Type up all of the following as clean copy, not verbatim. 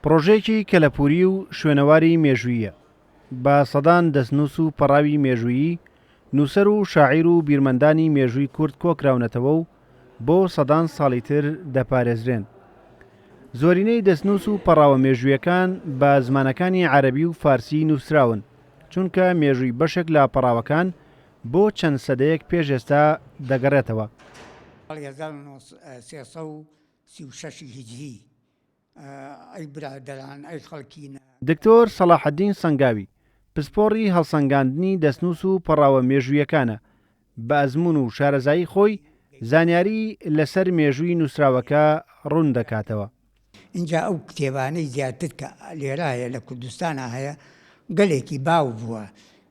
پرۆژەیەکی کەلەپوری و شوێنەواری مێژوویە بە سەدان دەستنووس و پەڕاوی مێژوویی نووسەر و شاعیر و بیرمەندانی مێژووی کورد کۆکراونەتەوە و بۆ سەدان ساڵی تر دەپارێزرێن. زۆرینەی دەستنووس و پەڕاوە مێژوویەکان بە زمانەکانی عەرەبی و فارسی نووسراون چونکە مێژووی بەشێک لە پەڕاوەکان بۆ چەند سەدەیەک پێش ئێستا دەگەڕێتەوە. دکتۆر سەلاحەدین سەنگاوی پسپۆڕی هەڵسەنگاندنی دەستنووس و پەڕاوە مێژوویەکانە بە ئەزموون و شارەزایی خۆی زانیاری لەسەر مێژووی نووسراوەکە ڕوون دەکاتەوە. اینجا ئەو کتێبانەی زیاتر کە لێرایە لە کوردستانە هەیە گەلێکی باو بووە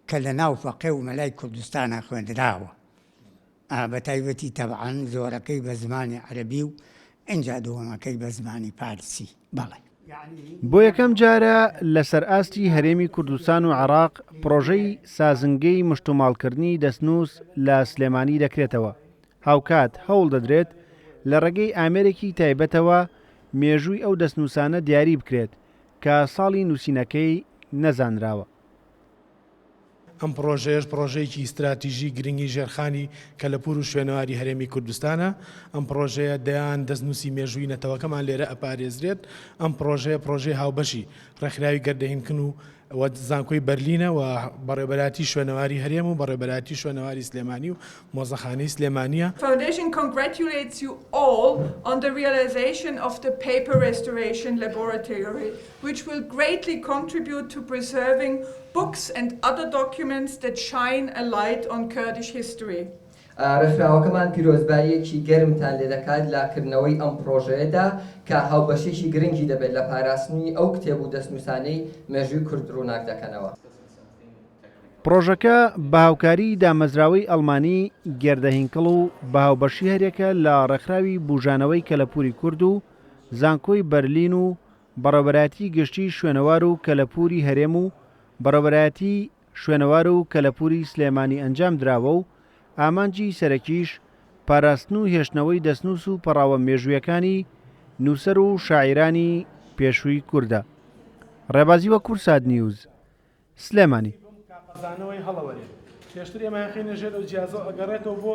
کە لە ناو فەقێ و مەلای کوردستانە خوێندراوە بە تایبەتی تەبعاً زۆرەکەی بە زمانی عەرەبی و اینجا دووەمەکەی بە زمانی پارسی. بەڵێ بۆ یەکەم جارە لەسەر ئاستی هەرێمی کوردستان و عێراق پرۆژەی سازنگەی مشتوماڵکردنی دەستنووس لە سلێمانی دەکرێتەوە. هاوکات هەوڵ دەدرێت لە ڕێگەی ئامێرێکی تایبەتەوە مێژووی ئەو دەستنووسانە دیاری بکرێت کە ساڵی نووسینەکەی نەزانراوە. ئەم پرۆژەیەش پرۆژەیەکی ئیستراتیژی گرنگی ژێرخانی کەلەپور و شوێنەواری هەرێمی کوردستانە. ئەم پرۆژەیە دەیان دەستنووسی مێژووی نەتەوەکەمان لێرە ئەپارێزرێت. ئەم پرۆژەیە هاوبەشی ڕێکخراوی گەردەهێنکردن و زانکۆی بەرلینە و بەڕێبەراتی شوێنەواری هەرێم و بەڕێبەراتی شوێنەواری سلێمانی و مۆزەخانەی سلێمانیە. Foundation congratulates you all on the realization of the paper restoration laboratory, which will greatly contribute to preserving books and other documents that shine a light on Kurdish history. ڕێکخراوەکەمان پیرۆزباییەکی گەرمتان لێ دەکات لاکردنەوەی ئەم پرۆژەیەدا کە هاوبەشێکی گرنگی دەبێت لە پاراستنی ئەو کتێب و دەستنووسانەی مێژووی کورد ڕووناک دەکەنەوە. پرۆژەکە بە هاوکاری دامەزراوەی ئەڵمانی گێردەهینکڵ و بە هاوبەشی هەرێکە لە ڕێکخراوی بوژانەوەی کەلەپوری کورد و زانکۆی بەرلین و بەڕێبەراتی گشتی شوێنەوار و کەلەپوری هەرێم و بەڕێبەراتی شوێنەوار و کەلەپوری سلێمانی ئەنجام دراوە و ئامانجی سەرەکیش پاراستن و هێشتنەوەی دەستنووس و پەڕاوە مێژوویەکانی نووسەر و شاعیرانی پێشووی کووردە. ڕێبازیوە کورسات نیوز سلێمانی. زانەوەی هەڵەوەرێ پێشتر ئێمە خینە ژێر ئەو جیازە ئەگەڕێتەوە بۆ